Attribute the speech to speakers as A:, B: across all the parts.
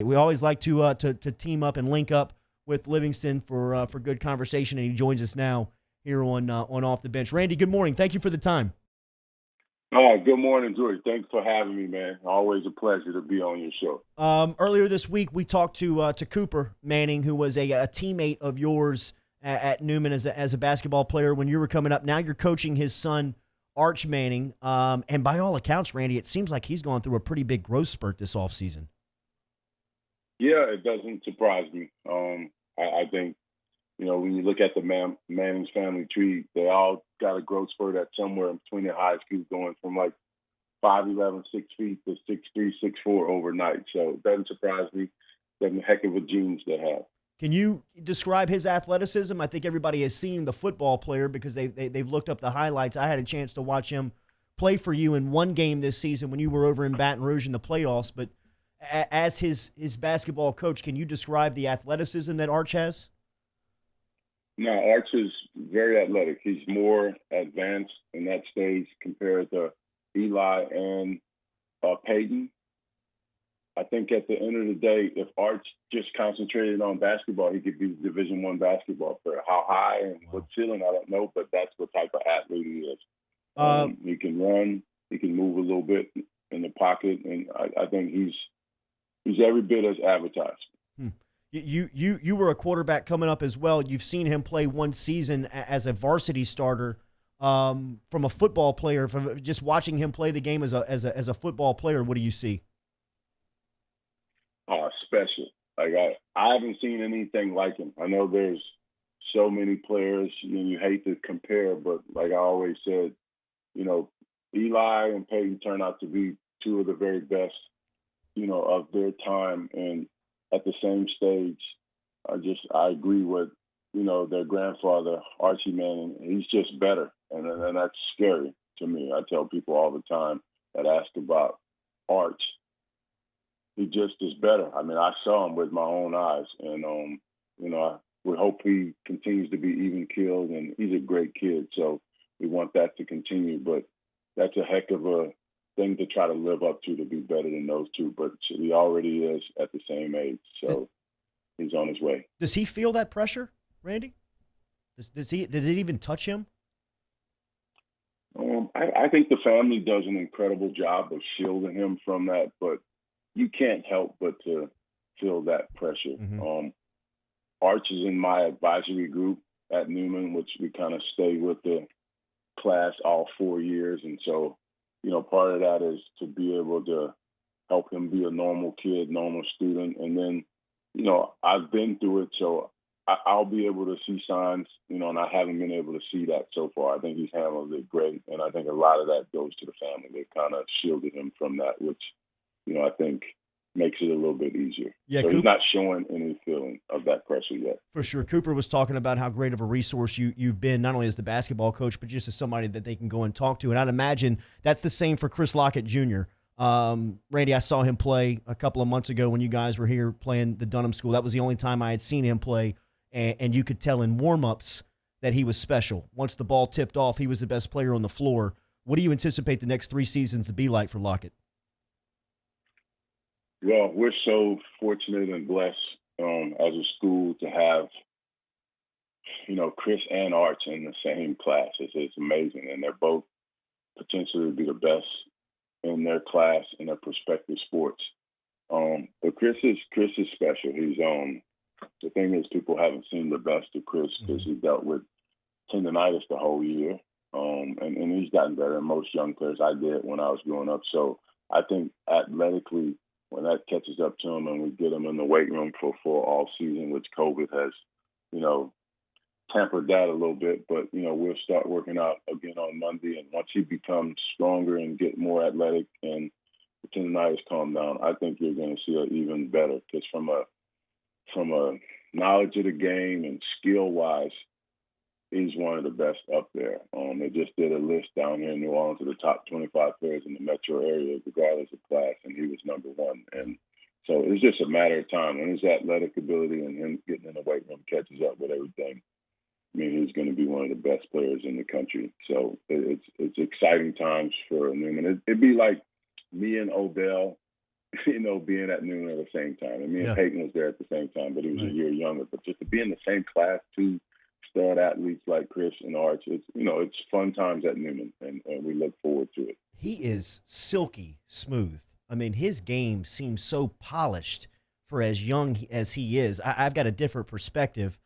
A: We always like to team up and link up with Livingston for good conversation, and he joins us now here on Off the Bench. Randy, good morning. Thank you for the time.
B: Good morning, George. Thanks for having me, man. Always a pleasure to be on your show.
A: Earlier this week, we talked to Cooper Manning, who was a teammate of yours at Newman as a basketball player when you were coming up. Now you're coaching his son, Arch Manning, and by all accounts, Randy, it seems like he's gone through a pretty big growth spurt this offseason.
B: Yeah, it doesn't surprise me. I think, when you look at the Manning's family tree, they all got a growth spurt at somewhere in between their high schools, going from like 5'11", 6 feet to 6'3", 6'4" overnight. So it doesn't surprise me. Them heck of a genes they have.
A: Can you describe his athleticism? I think everybody has seen the football player because they've looked up the highlights. I had a chance to watch him play for you in one game this season when you were over in Baton Rouge in the playoffs. But as his basketball coach, can you describe the athleticism that Arch has?
B: No, Arch is very athletic. He's more advanced in that stage compared to Eli and Peyton. I think at the end of the day, if Arch just concentrated on basketball, he could be a Division I basketball player. How high and what ceiling, I don't know, but that's what type of athlete he is. He can run, he can move a little bit in the pocket, and I think he's every bit as advertised.
A: You were a quarterback coming up as well. You've seen him play one season as a varsity starter. From a football player, from just watching him play the game as a football player, what do you see?
B: Special. Like I haven't seen anything like him. I know there's so many players, you hate to compare, but like I always said, Eli and Peyton turned out to be two of the very best, of their time. And at the same stage, I agree with, their grandfather, Archie Manning. He's just better. And that's scary to me. I tell people all the time that ask about Arch. He just is better. I mean, I saw him with my own eyes, and I would hope he continues to be even keeled. And he's a great kid, so we want that to continue. But that's a heck of a thing to try to live up to be better than those two. But he already is at the same age, so he's on his way.
A: Does he feel that pressure, Randy? Does it even touch him?
B: I think the family does an incredible job of shielding him from that, but you can't help but to feel that pressure.
A: Mm-hmm.
B: Arch is in my advisory group at Newman, which we kind of stay with the class all 4 years. And so, part of that is to be able to help him be a normal kid, normal student. And then, I've been through it, so I'll be able to see signs, and I haven't been able to see that so far. I think he's handled it great. And I think a lot of that goes to the family. They've kind of shielded him from that, which I think makes it a little bit easier.
A: Yeah,
B: so he's not showing any feeling of that pressure yet.
A: For sure. Cooper was talking about how great of a resource you've been, not only as the basketball coach, but just as somebody that they can go and talk to. And I'd imagine that's the same for Chris Lockett Jr. Randy, I saw him play a couple of months ago when you guys were here playing the Dunham School. That was the only time I had seen him play, and you could tell in warm-ups that he was special. Once the ball tipped off, he was the best player on the floor. What do you anticipate the next 3 seasons to be like for Lockett?
B: Well, we're so fortunate and blessed as a school to have, Chris and Arch in the same class. It's amazing, and they're both potentially to be the best in their class in their prospective sports. But Chris is special. He's the thing is, people haven't seen the best of Chris because he dealt with tendonitis the whole year, and he's gotten better than most young players. I did when I was growing up. So I think athletically, when that catches up to him and we get him in the weight room for full all season, which COVID has, tempered that a little bit. But, we'll start working out again on Monday. And once he becomes stronger and get more athletic and the tendonitis calm down, I think you're going to see it even better. Because from a knowledge of the game and skill-wise, he's one of the best up there. They just did a list down here in New Orleans of the top 25 players in the metro area, regardless of class, and he was number one. And so it's just a matter of time. When his athletic ability and him getting in the weight room catches up with everything, I mean, he's going to be one of the best players in the country. So it's exciting times for Newman. It'd be like me and Odell being at Newman at the same time. And me and
A: Yeah.
B: Peyton was there at the same time, but he was a
A: Right.
B: year younger. But just to be in the same class, two stud athletes like Chris and Arch, it's fun times at Newman, and we look forward to it.
A: He is silky smooth. I mean, his game seems so polished for as young as he is. I've got a different perspective.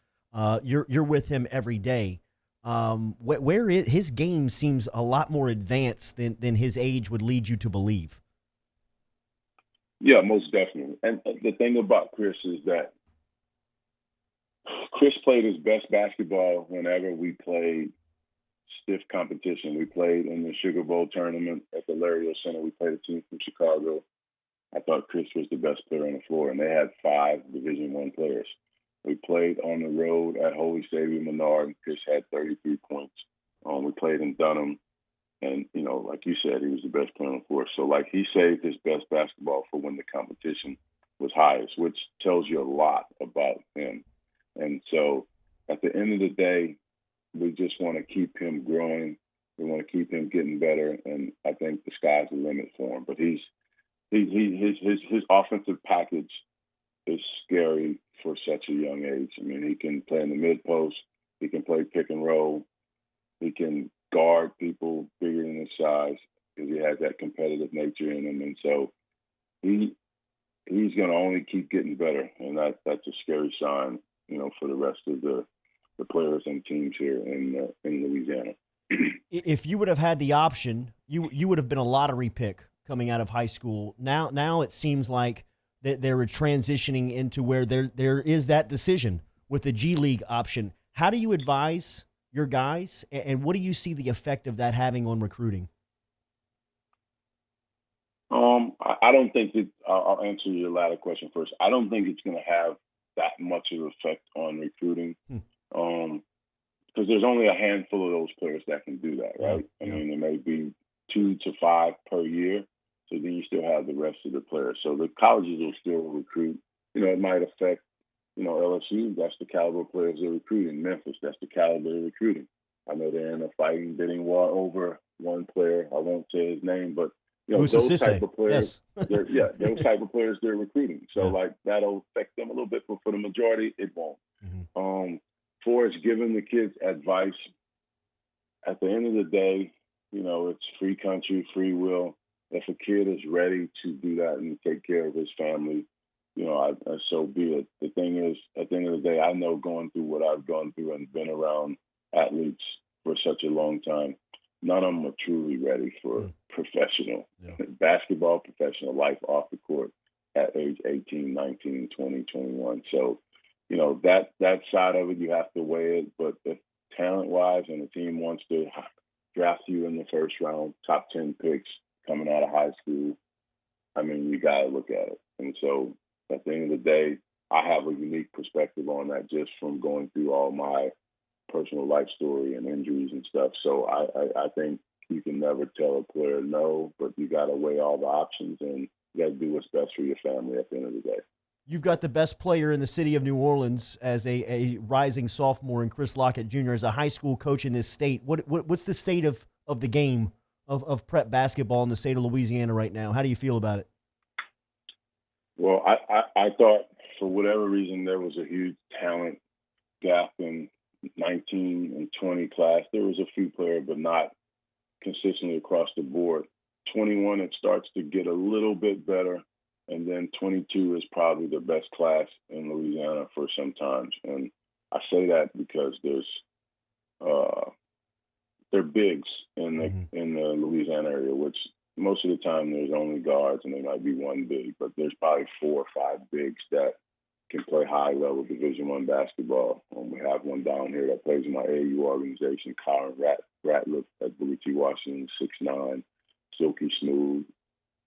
A: You're with him every day. Where is his game seems a lot more advanced than his age would lead you to believe.
B: Yeah, most definitely. And the thing about Chris is that Chris played his best basketball whenever we played stiff competition. We played in the Sugar Bowl tournament at the Lario Center. We played a team from Chicago. I thought Chris was the best player on the floor, and they had 5 Division I players. We played on the road at Holy Stadium Menard, and Chris had 33 points. We played in Dunham, and like you said, he was the best player on the floor. So like he saved his best basketball for when the competition was highest, which tells you a lot about him. And so at the end of the day, we just want to keep him growing. We want to keep him getting better, and I think the sky's the limit for him. But his offensive package is scary for such a young age. I mean, he can play in the mid post, he can play pick and roll, he can guard people bigger than his size because he has that competitive nature in him, and so he's going to only keep getting better, and that's a scary sign, for the rest of the players and teams here in Louisiana.
A: If you would have had the option, you would have been a lottery pick coming out of high school. Now it seems like that they're transitioning into where there is that decision with the G League option. How do you advise your guys, and what do you see the effect of that having on recruiting?
B: I don't think that I'll answer your latter question first. I don't think it's going to have that much of an effect on recruiting. Because there's only a handful of those players that can do that, right?
A: Yeah.
B: I mean, there may be 2 to 5 per year, so then you still have the rest of the players. So the colleges will still recruit. It might affect, LSU. That's the caliber of players they're recruiting. Memphis, that's the caliber they're recruiting. I know they're in a fighting bidding war over one player. I won't say his name, but those type of players,
A: yes.
B: those type of players they're recruiting. So
A: Yeah.
B: that'll affect them a little bit, but for the majority, it won't.
A: Mm-hmm.
B: For us giving the kids advice, at the end of the day, it's free country, free will. If a kid is ready to do that and take care of his family, so be it. The thing is, at the end of the day, I know going through what I've gone through and been around athletes for such a long time, none of them are truly ready for professional basketball, professional life off the court at age 18, 19, 20, 21. So, that side of it, you have to weigh it. But if talent-wise and the team wants to draft you in the first round, top 10 picks coming out of high school, I mean, you got to look at it. And so at the end of the day, I have a unique perspective on that just from going through all my personal life story and injuries and stuff. So I think you can never tell a player no, but you got to weigh all the options and you got to do what's best for your family at the end of the day.
A: You've got the best player in the city of New Orleans as a rising sophomore in Chris Lockett Jr. as a high school coach in this state. What's the state of the game of prep basketball in the state of Louisiana right now? How do you feel about it?
B: Well, I thought for whatever reason there was a huge talent gap in 19 and 20 class. There was a few players, but not consistently across the board. 21, it starts to get a little bit better. And then 22 is probably the best class in Louisiana for some times. And I say that because they're bigs in the Louisiana area, which most of the time there's only guards and there might be one big, but there's probably 4 or 5 bigs that can play high level Division I basketball. We have one down here that plays in my AAU organization, Kyron Ratliff at Booker T. Washington, 6'9", silky smooth,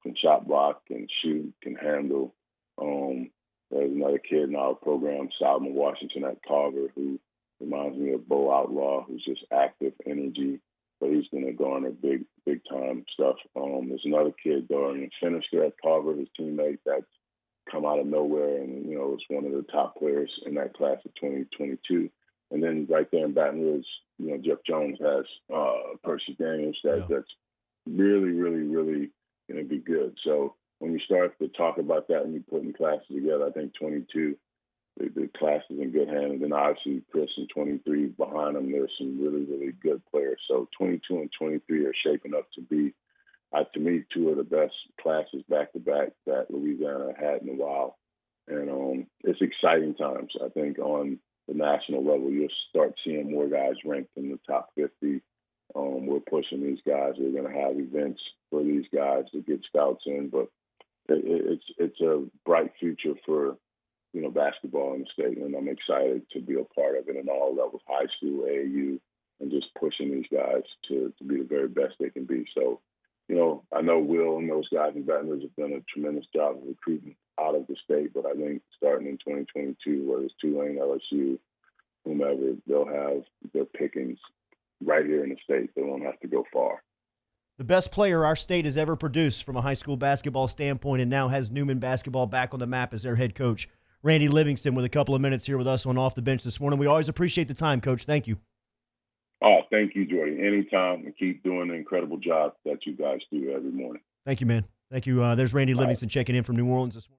B: can shot block, can shoot, can handle. There's another kid in our program, Solomon Washington at Carver, who reminds me of Bo Outlaw, who's just active energy, but he's going to garner big time stuff. There's another kid, Dorian Finister at Carver, his teammate, that's come out of nowhere and, is one of the top players in that class of 2022. And then right there in Baton Rouge, Jeff Jones has Percy Daniels that's really, really, really going to be good. So when you start to talk about that and you're putting classes together, I think 22, the class is in good hands. And then obviously Chris and 23 behind them, there's some really, really good players. So 22 and 23 are shaping up to be, to me, two of the best classes back to back that Louisiana had in a while. And it's exciting times. I think on the national level, you'll start seeing more guys ranked in the top 50. We're pushing these guys. We're going to have events for these guys to get scouts in, but it's a bright future for basketball in the state, and I'm excited to be a part of it in all levels, high school, AAU, and just pushing these guys to be the very best they can be. So, I know Will and those guys in Baton Rouge have done a tremendous job of recruiting out of the state, but I think starting in 2022, whether it's Tulane, LSU, whomever, they'll have their pickings right here in the state. They won't have to go far.
A: The best player our state has ever produced from a high school basketball standpoint, and now has Newman basketball back on the map as their head coach, Randy Livingston, with a couple of minutes here with us on Off the Bench this morning. We always appreciate the time, Coach. Thank you.
B: Oh, thank you, Jordy. Anytime, and keep doing the incredible job that you guys do every morning.
A: Thank you, man. Thank you. There's Randy Livingston checking in from New Orleans this morning.